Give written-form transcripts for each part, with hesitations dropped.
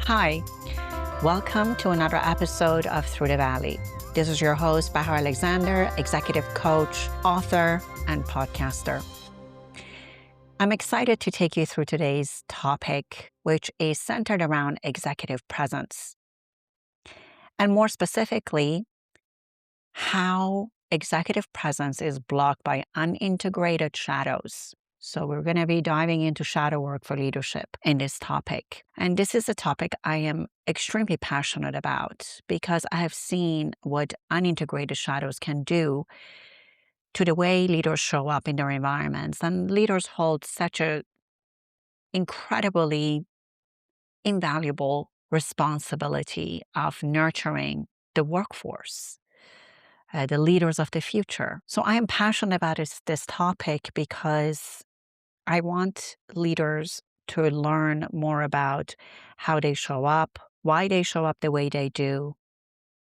Hi, welcome to another episode of Through the Valley. This is your host, Bahar Alexander, executive coach, author, and podcaster. I'm excited to take you through today's topic, which is centered around executive presence. And more specifically, how executive presence is blocked by unintegrated shadows. So we're going to be diving into shadow work for leadership in this topic. And this is a topic I am extremely passionate about because I have seen what unintegrated shadows can do to the way leaders show up in their environments. And leaders hold such a incredibly invaluable responsibility of nurturing the workforce. The leaders of the future. So I am passionate about this topic because I want leaders to learn more about how they show up, why they show up the way they do,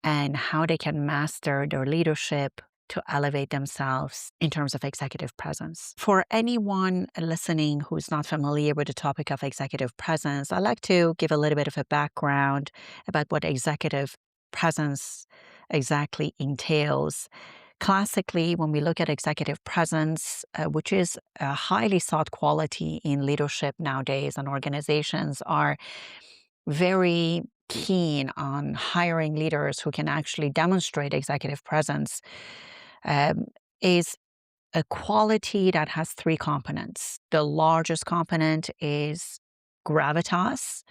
and how they can master their leadership to elevate themselves in terms of executive presence. For anyone listening who's not familiar with the topic of executive presence, I'd like to give a little bit of a background about what executive presence exactly entails. Classically, when we look at executive presence, which is a highly sought quality in leadership nowadays, and organizations are very keen on hiring leaders who can actually demonstrate executive presence, is a quality that has three components. The largest component is gravitas,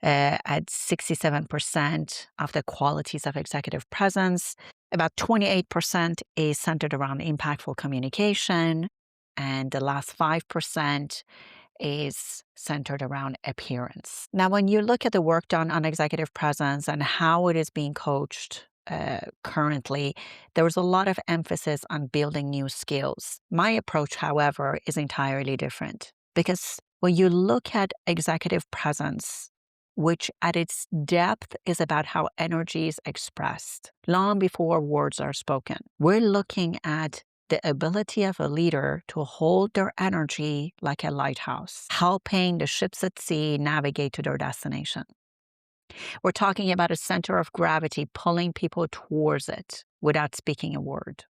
at 67% of the qualities of executive presence. About 28% is centered around impactful communication, and the last 5% is centered around appearance. Now, when you look at the work done on executive presence and how it is being coached currently, there was a lot of emphasis on building new skills. My approach, however, is entirely different because when you look at executive presence, which at its depth is about how energy is expressed long before words are spoken. We're looking at the ability of a leader to hold their energy like a lighthouse, helping the ships at sea navigate to their destination. We're talking about a center of gravity pulling people towards it without speaking a word.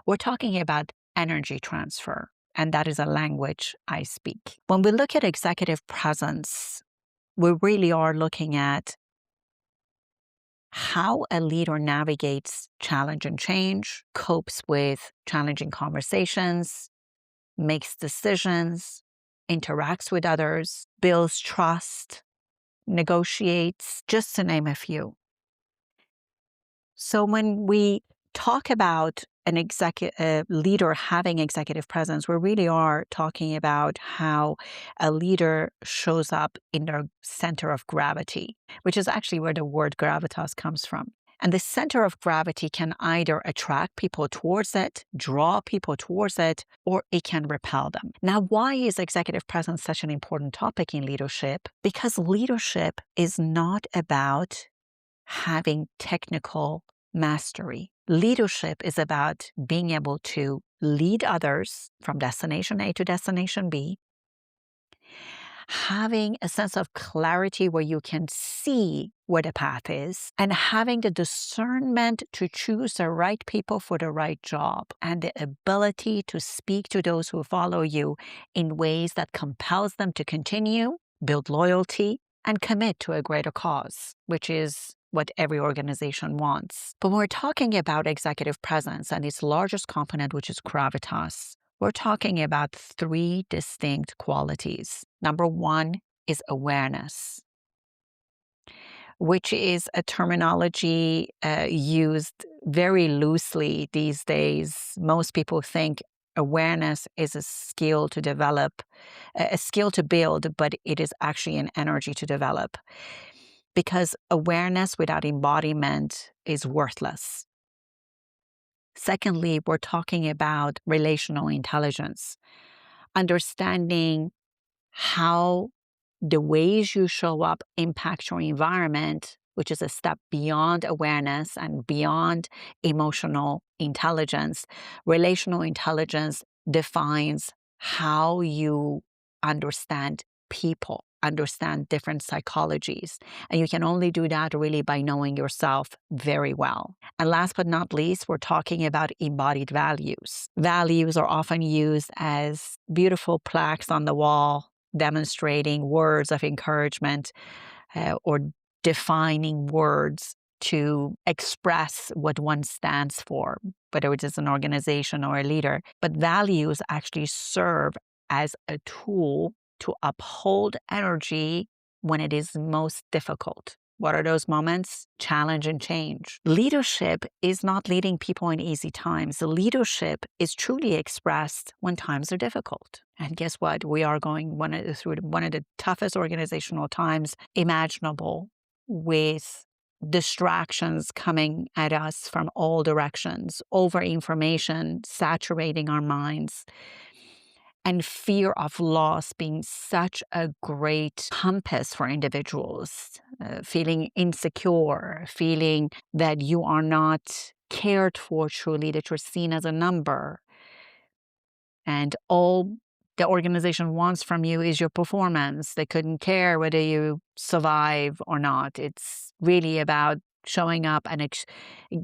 We're talking about energy transfer, and that is a language I speak. When we look at executive presence, we really are looking at how a leader navigates challenge and change, copes with challenging conversations, makes decisions, interacts with others, builds trust, negotiates, just to name a few. So when we talk about a leader having executive presence, we really are talking about how a leader shows up in their center of gravity, which is actually where the word gravitas comes from. And the center of gravity can either attract people towards it, draw people towards it, or it can repel them. Now, why is executive presence such an important topic in leadership? Because leadership is not about having technical mastery. Leadership is about being able to lead others from destination A to destination B, having a sense of clarity where you can see where the path is, and having the discernment to choose the right people for the right job, and the ability to speak to those who follow you in ways that compels them to continue, build loyalty, and commit to a greater cause, which is what every organization wants. But when we're talking about executive presence and its largest component, which is gravitas, we're talking about three distinct qualities. Number one is awareness, which is a terminology used very loosely these days. Most people think awareness is a skill to develop, a skill to build, but it is actually an energy to develop. Because awareness without embodiment is worthless. Secondly, we're talking about relational intelligence, understanding how the ways you show up impact your environment, which is a step beyond awareness and beyond emotional intelligence. Relational intelligence defines how you understand people. understand different psychologies. And you can only do that really by knowing yourself very well. And last but not least, we're talking about embodied values. Values are often used as beautiful plaques on the wall, demonstrating words of encouragement or defining words to express what one stands for, whether it is an organization or a leader. But values actually serve as a tool to uphold energy when it is most difficult. What are those moments? Challenge and change. Leadership is not leading people in easy times. Leadership is truly expressed when times are difficult. And guess what? We are going through one of the toughest organizational times imaginable, with distractions coming at us from all directions, over information saturating our minds, and fear of loss being such a great compass for individuals, feeling insecure, feeling that you are not cared for truly, that you're seen as a number. And all the organization wants from you is your performance. They couldn't care whether you survive or not. It's really about showing up and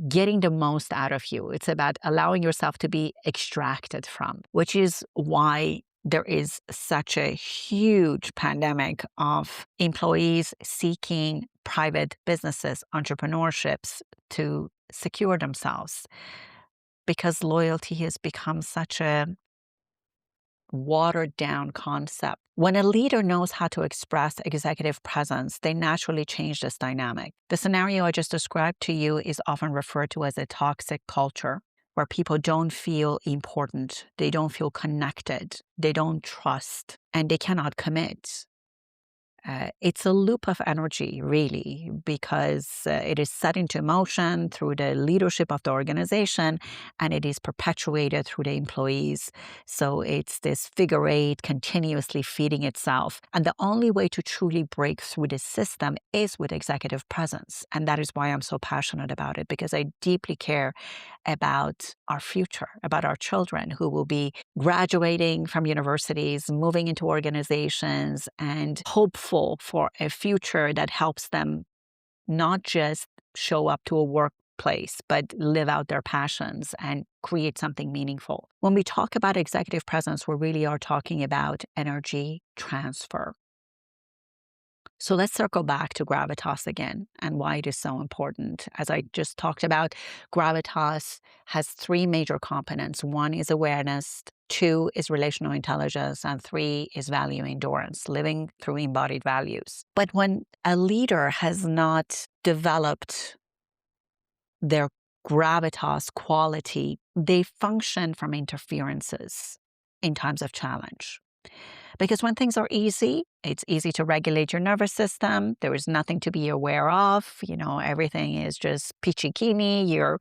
getting the most out of you. It's about allowing yourself to be extracted from, which is why there is such a huge pandemic of employees seeking private businesses, entrepreneurships to secure themselves, because loyalty has become such a watered down concept. When a leader knows how to express executive presence, they naturally change this dynamic. The scenario I just described to you is often referred to as a toxic culture, where people don't feel important, they don't feel connected, they don't trust, and they cannot commit. It's a loop of energy, really, because it is set into motion through the leadership of the organization, and it is perpetuated through the employees. So it's this figure eight continuously feeding itself. And the only way to truly break through this system is with executive presence. And that is why I'm so passionate about it, because I deeply care about our future, about our children who will be graduating from universities, moving into organizations, and hopeful for a future that helps them not just show up to a workplace, but live out their passions and create something meaningful. When we talk about executive presence, we really are talking about energy transfer. So let's circle back to gravitas again and why it is so important. As I just talked about, gravitas has three major components. One is awareness, two is relational intelligence, and three is value endurance, living through embodied values. But when a leader has not developed their gravitas quality, they function from interferences in times of challenge. Because when things are easy, it's easy to regulate your nervous system. There is nothing to be aware of. Everything is just peachy keen. You're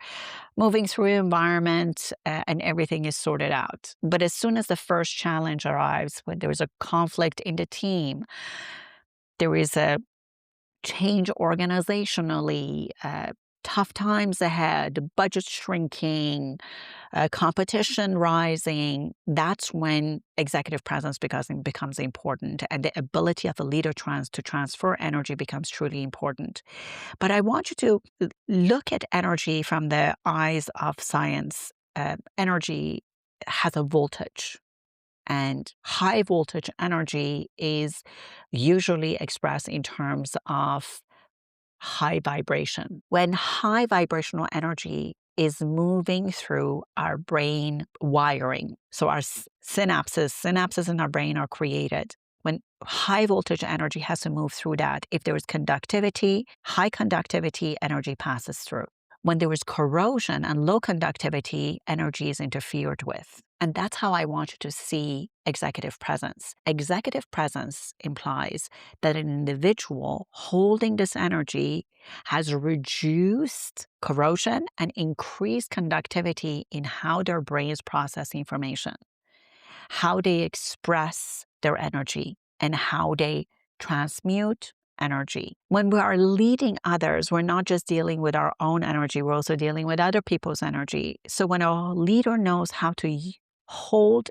moving through the environment and everything is sorted out. But as soon as the first challenge arrives, when there is a conflict in the team, there is a change organizationally, tough times ahead, budget shrinking, competition rising, that's when executive presence becomes important, and the ability of a leader to transfer energy becomes truly important. But I want you to look at energy from the eyes of science. Energy has a voltage. And high voltage energy is usually expressed in terms of high vibration. When high vibrational energy is moving through our brain wiring, so our synapses in our brain are created. When high voltage energy has to move through that, if there is conductivity, high conductivity energy passes through. When there is corrosion and low conductivity, energy is interfered with. And that's how I want you to see executive presence. Executive presence implies that an individual holding this energy has reduced corrosion and increased conductivity in how their brains process information, how they express their energy, and how they transmute energy. When we are leading others, we're not just dealing with our own energy, we're also dealing with other people's energy. So when a leader knows how to hold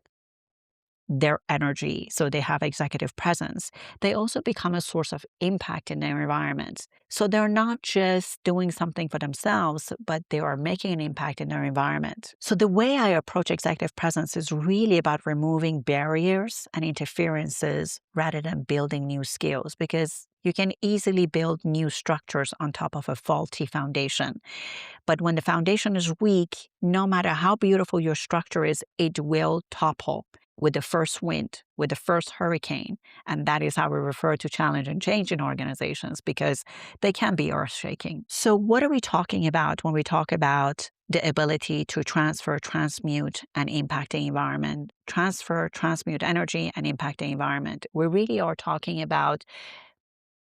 their energy, so they have executive presence, they also become a source of impact in their environment. So they're not just doing something for themselves, but they are making an impact in their environment. So the way I approach executive presence is really about removing barriers and interferences rather than building new skills, because you can easily build new structures on top of a faulty foundation. But when the foundation is weak, no matter how beautiful your structure is, it will topple with the first wind, with the first hurricane. And that is how we refer to challenge and change in organizations, because they can be earth-shaking. So what are we talking about when we talk about the ability to transfer, transmute, and impact the environment? Transfer, transmute energy, and impact the environment. We really are talking about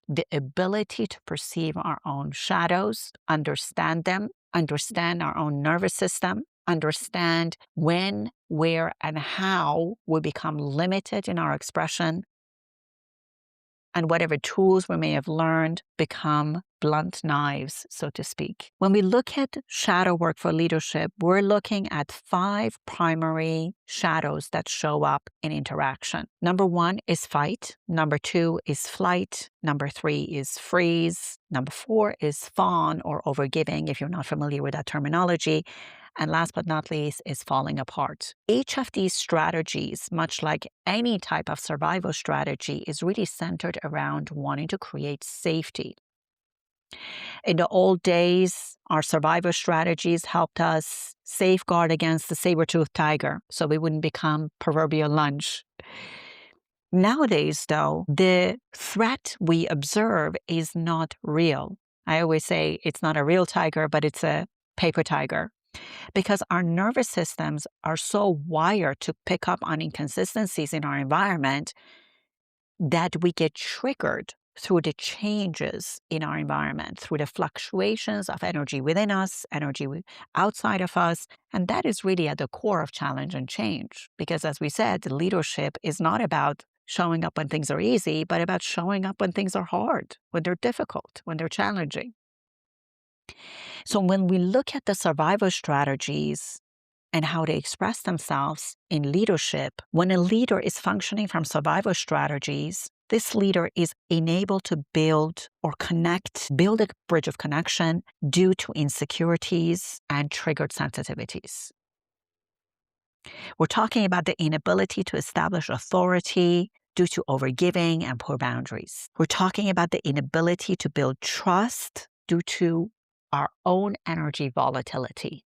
the ability to perceive our own shadows, understand them, understand our own nervous system, understand when, where, and how we become limited in our expression, and whatever tools we may have learned become blunt knives, so to speak. When we look at shadow work for leadership, we're looking at 5 primary shadows that show up in interaction. Number 1 is fight. Number 2 is flight. Number 3 is freeze. Number 4 is fawn, or overgiving, if you're not familiar with that terminology. And last but not least is falling apart. Each of these strategies, much like any type of survival strategy, is really centered around wanting to create safety. In the old days, our survival strategies helped us safeguard against the saber-toothed tiger, so we wouldn't become proverbial lunch. Nowadays, though, the threat we observe is not real. I always say it's not a real tiger, but it's a paper tiger, because our nervous systems are so wired to pick up on inconsistencies in our environment that we get triggered through the changes in our environment, through the fluctuations of energy within us, energy outside of us. And that is really at the core of challenge and change. Because as we said, leadership is not about showing up when things are easy, but about showing up when things are hard, when they're difficult, when they're challenging. So when we look at the survival strategies and how they express themselves in leadership, when a leader is functioning from survival strategies, this leader is enabled to build a bridge of connection due to insecurities and triggered sensitivities. We're talking about the inability to establish authority due to overgiving and poor boundaries. We're talking about the inability to build trust due to our own energy volatility,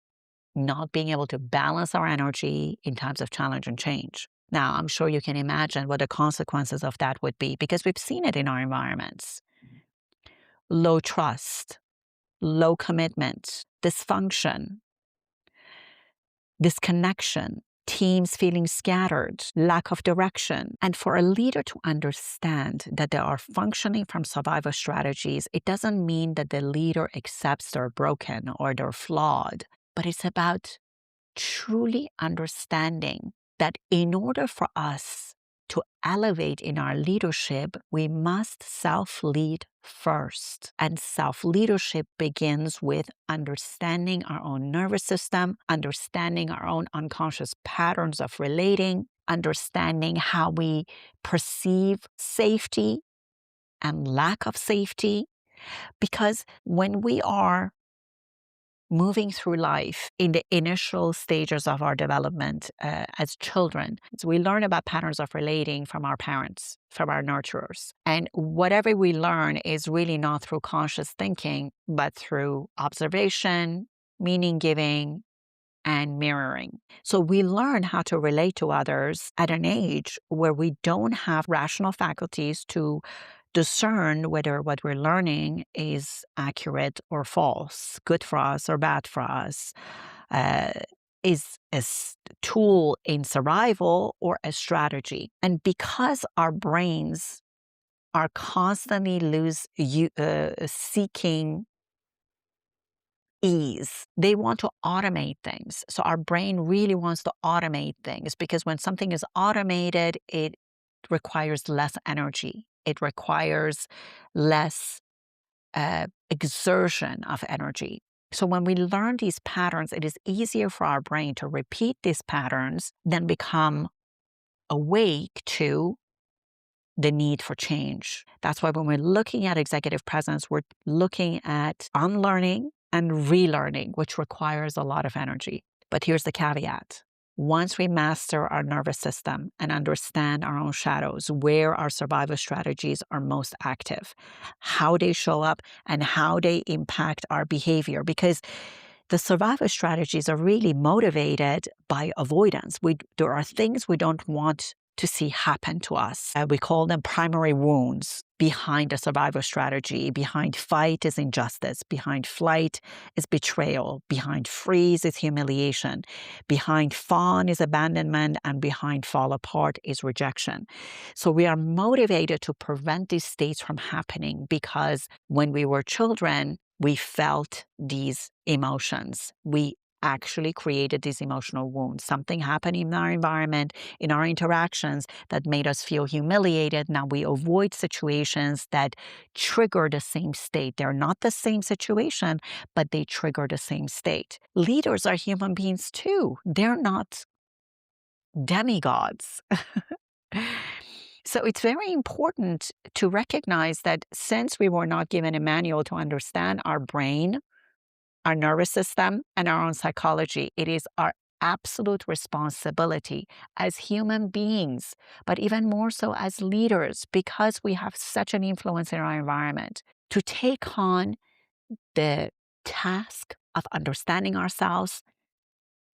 not being able to balance our energy in times of challenge and change. Now, I'm sure you can imagine what the consequences of that would be, because we've seen it in our environments. Low trust, low commitment, dysfunction, disconnection, teams feeling scattered, lack of direction. And for a leader to understand that they are functioning from survival strategies, it doesn't mean that the leader accepts they're broken or they're flawed, but it's about truly understanding that in order for us to elevate in our leadership, we must self-lead first. And self-leadership begins with understanding our own nervous system, understanding our own unconscious patterns of relating, understanding how we perceive safety and lack of safety. Because when we are moving through life in the initial stages of our development as children, so we learn about patterns of relating from our parents, from our nurturers. And whatever we learn is really not through conscious thinking, but through observation, meaning giving, and mirroring. So we learn how to relate to others at an age where we don't have rational faculties to discern whether what we're learning is accurate or false, good for us or bad for us, is a tool in survival or a strategy. And because our brains are constantly seeking ease, they want to automate things. So our brain really wants to automate things, because when something is automated, it requires less energy. It requires less exertion of energy. So when we learn these patterns, it is easier for our brain to repeat these patterns than become awake to the need for change. That's why when we're looking at executive presence, we're looking at unlearning and relearning, which requires a lot of energy. But here's the caveat. Once we master our nervous system and understand our own shadows, where our survival strategies are most active, how they show up, and how they impact our behavior, because the survival strategies are really motivated by avoidance. There are things we don't want to see happen to us. We call them primary wounds behind a survival strategy. Behind fight is injustice. Behind flight is betrayal. Behind freeze is humiliation. Behind fawn is abandonment. And behind fall apart is rejection. So we are motivated to prevent these states from happening because when we were children, we felt these emotions. We actually created these emotional wounds. Something happened in our environment, in our interactions that made us feel humiliated. Now we avoid situations that trigger the same state. They're not the same situation, but they trigger the same state. Leaders are human beings too. They're not demigods. So it's very important to recognize that since we were not given a manual to understand our brain, our nervous system, and our own psychology, it is our absolute responsibility as human beings, but even more so as leaders, because we have such an influence in our environment, to take on the task of understanding ourselves,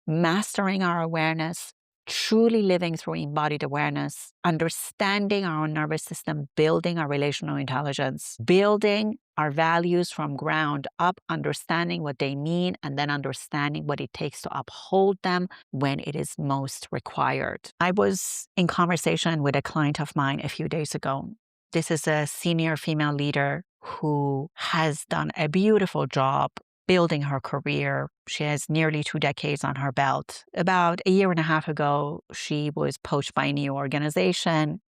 mastering our awareness, truly living through embodied awareness, understanding our own nervous system, building our relational intelligence, building our values from ground up, understanding what they mean, and then understanding what it takes to uphold them when it is most required. I was in conversation with a client of mine a few days ago. This is a senior female leader who has done a beautiful job building her career. She has nearly 2 decades on her belt. About a year and a half ago, she was poached by a new organization.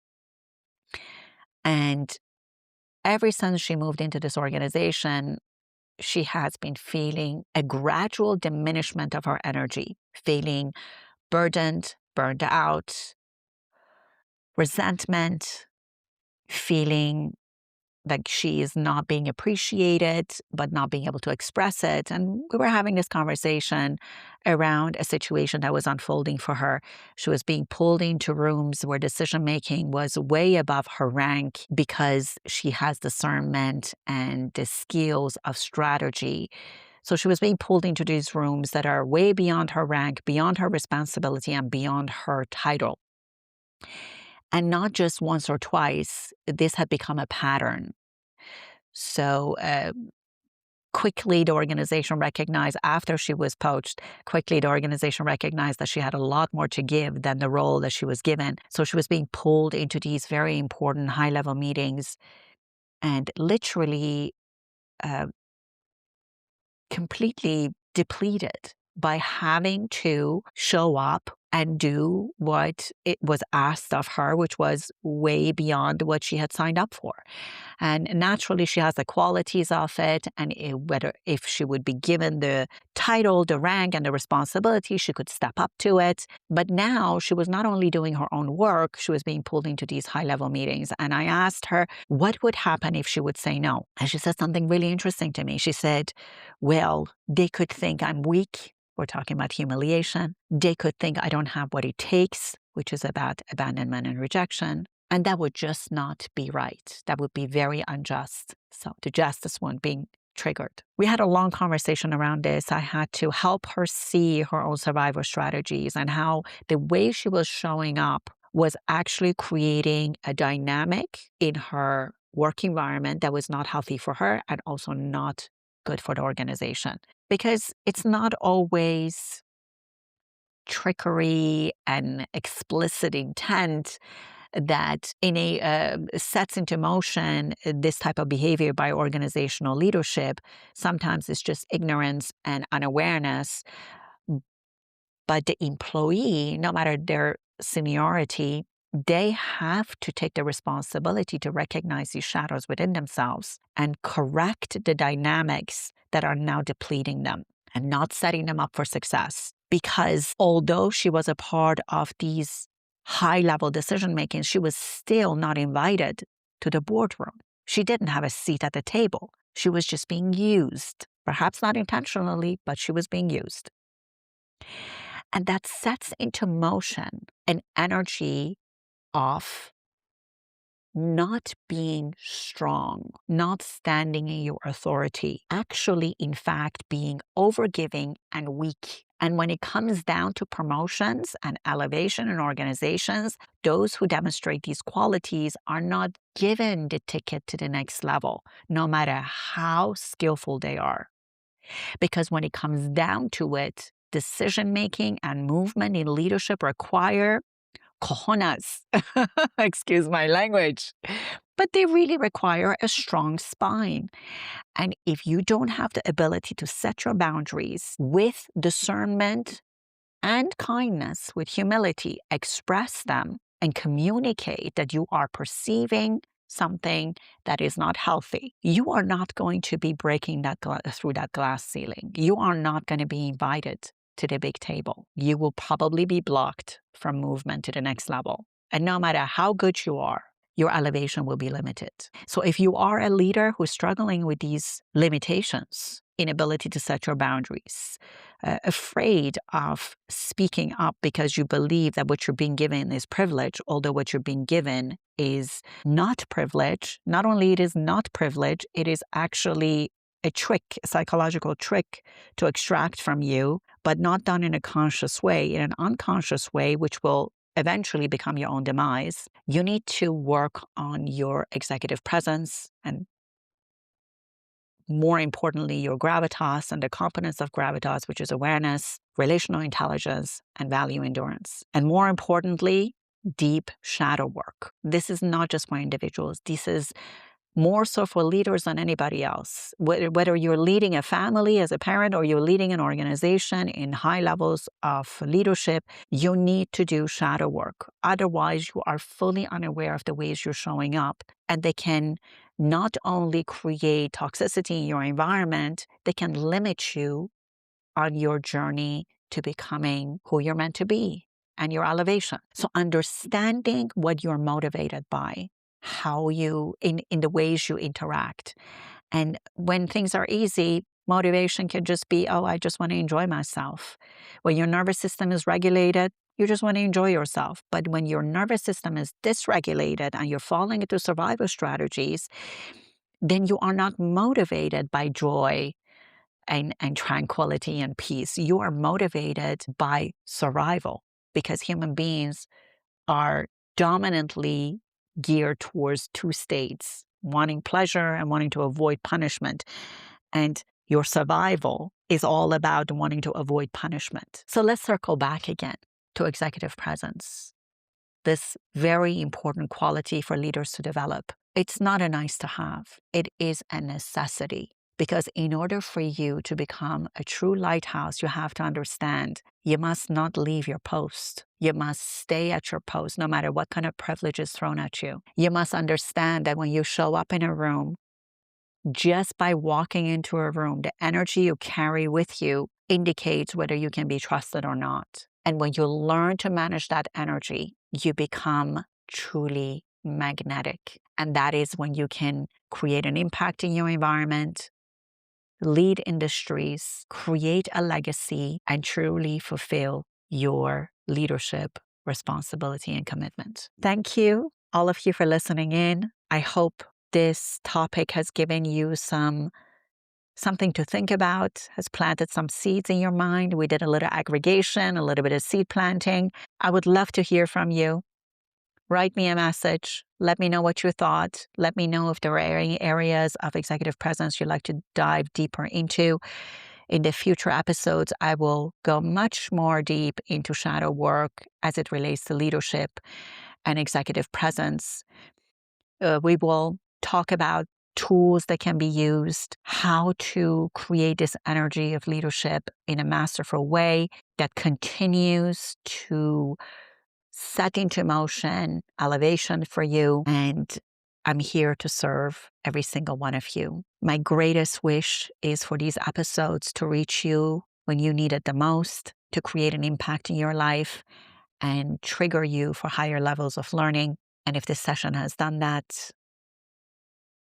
And ever since she moved into this organization, she has been feeling a gradual diminishment of her energy, feeling burdened, burned out, resentment, feeling like she is not being appreciated, but not being able to express it. And we were having this conversation around a situation that was unfolding for her. She was being pulled into rooms where decision-making was way above her rank because she has discernment and the skills of strategy. So she was being pulled into these rooms that are way beyond her rank, beyond her responsibility, and beyond her title. And not just once or twice, this had become a pattern. So quickly the organization recognized, after she was poached, quickly the organization recognized that she had a lot more to give than the role that she was given. So she was being pulled into these very important high-level meetings and literally completely depleted by having to show up and do what it was asked of her, which was way beyond what she had signed up for. And naturally, she has the qualities of it, and whether if she would be given the title, the rank, and the responsibility, she could step up to it. But now she was not only doing her own work, she was being pulled into these high-level meetings. And I asked her what would happen if she would say no. And she said something really interesting to me. She said, well, they could think I'm weak. We're talking about humiliation. They could think I don't have what it takes, which is about abandonment and rejection. And that would just not be right. That would be very unjust. So the justice one being triggered. We had a long conversation around this. I had to help her see her own survival strategies and how the way she was showing up was actually creating a dynamic in her work environment that was not healthy for her and also not good for the organization. Because it's not always trickery and explicit intent that sets into motion this type of behavior by organizational leadership. Sometimes it's just ignorance and unawareness. But the employee, no matter their seniority, they have to take the responsibility to recognize these shadows within themselves and correct the dynamics that are now depleting them and not setting them up for success. Because although she was a part of these high-level decision-making, she was still not invited to the boardroom. She didn't have a seat at the table. She was just being used. Perhaps not intentionally, but she was being used. And that sets into motion an energy of not being strong, not standing in your authority, actually, in fact, being overgiving and weak. And when it comes down to promotions and elevation in organizations, those who demonstrate these qualities are not given the ticket to the next level, no matter how skillful they are. Because when it comes down to it, decision-making and movement in leadership require cojones, excuse my language, but they really require a strong spine. And if you don't have the ability to set your boundaries with discernment and kindness, with humility, express them and communicate that you are perceiving something that is not healthy, you are not going to be breaking that through that glass ceiling. You are not going to be invited to the big table. You will probably be blocked from movement to the next level. And no matter how good you are, your elevation will be limited. So if you are a leader who's struggling with these limitations, inability to set your boundaries, afraid of speaking up because you believe that what you're being given is privilege, although what you're being given is not privilege, not only it is not privilege, it is actually a trick, a psychological trick to extract from you, but not done in a conscious way, in an unconscious way, which will eventually become your own demise. You need to work on your executive presence and, more importantly, your gravitas and the competence of gravitas, which is awareness, relational intelligence, and value endurance. And more importantly, deep shadow work. This is not just for individuals. This is more so for leaders than anybody else. Whether you're leading a family as a parent or you're leading an organization in high levels of leadership, you need to do shadow work. Otherwise, you are fully unaware of the ways you're showing up. And they can not only create toxicity in your environment, they can limit you on your journey to becoming who you're meant to be and your elevation. So understanding what you're motivated by, how you, in the ways you interact. And when things are easy, motivation can just be, oh, I just want to enjoy myself. When your nervous system is regulated, you just want to enjoy yourself. But when your nervous system is dysregulated and you're falling into survival strategies, then you are not motivated by joy and tranquility and peace. You are motivated by survival, because human beings are dominantly geared towards two states, wanting pleasure and wanting to avoid punishment. And your survival is all about wanting to avoid punishment. So let's circle back again to executive presence, this very important quality for leaders to develop. It's not a nice to have. It is a necessity. Because in order for you to become a true lighthouse, you have to understand you must not leave your post. You must stay at your post no matter what kind of privilege is thrown at you. You must understand that when you show up in a room, just by walking into a room, the energy you carry with you indicates whether you can be trusted or not. And when you learn to manage that energy, you become truly magnetic. And that is when you can create an impact in your environment, lead industries, create a legacy, and truly fulfill your leadership responsibility and commitment. Thank you, all of you, for listening in. I hope this topic has given you something to think about, has planted some seeds in your mind. We did a little aggregation, a little bit of seed planting. I would love to hear from you. Write me a message. Let me know what you thought. Let me know if there are any areas of executive presence you'd like to dive deeper into. In the future episodes, I will go much more deep into shadow work as it relates to leadership and executive presence. We will talk about tools that can be used, how to create this energy of leadership in a masterful way that continues to set into motion elevation for you. And I'm here to serve every single one of you. My greatest wish is for these episodes to reach you when you need it the most, to create an impact in your life, and trigger you for higher levels of learning. And if this session has done that,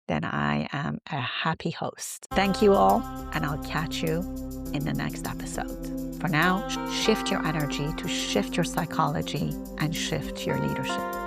then I am a happy host. Thank you all, and I'll catch you in the next episode. For now, shift your energy to shift your psychology and shift your leadership.